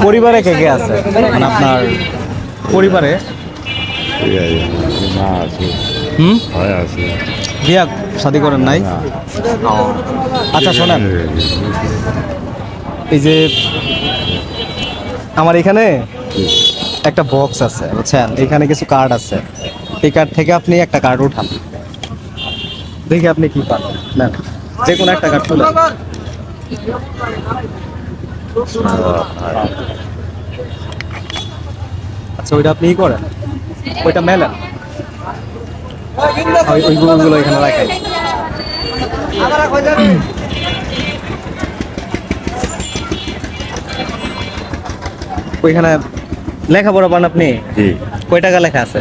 পরিবারে কে কে আছে, মানে আপনার পরিবারে? মা আছে, হুম, ভাই আছে। বিয়া শাদি করেন নাই? না। ও, আচ্ছা শোনেন, এই যে আমার এখানে একটা বক্স আছে বুঝছেন, এখানে কিছু কার্ড আছে, এই কার্ড থেকে আপনি একটা কার্ড উঠান, দেখি আপনি কি পান। না, যে কোনো একটা কার্ড তুলে। আচ্ছা ওইটা আপনি ই করেন, ওইটা মেলেন, ওই গুলো এখানে রাখেন। ওইখানে লেখাপড়া পান আপনি? জি। কয় টাকা লেখা আছে?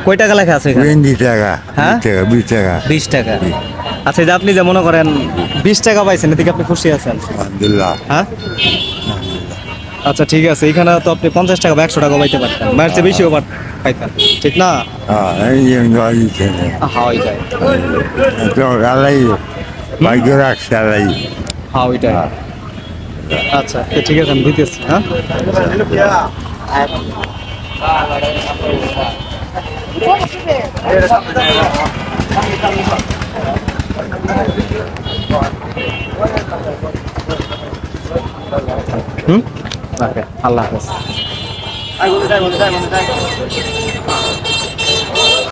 কয় টাকা লেখা আছে এখানে? 20 টাকা। হ্যাঁ? 20 টাকা। 20 টাকা। আচ্ছা এই যে আপনি যে মনে করেন 20 টাকা পাইছেন, এদিকে আপনি খুশি আছেন? আলহামদুলিল্লাহ। হ্যাঁ, আচ্ছা ঠিক আছে, এখানে তো আপনি 50 টাকা বা 100 টাকা পাইতে পারতেন, মায়ের চেয়ে বেশিও পাইতেন, ঠিক না? হ্যাঁ, এই যে দিচ্ছে। হ্যাঁ ওইটাই, তো আলাই ভাগ্য রাখছে আলাই। হ্যাঁ ওইটাই। আচ্ছা তো ঠিক আছে, আমি দিতেছি। হ্যাঁ, হুম, ওকে, আল্লাহ হাফেজ।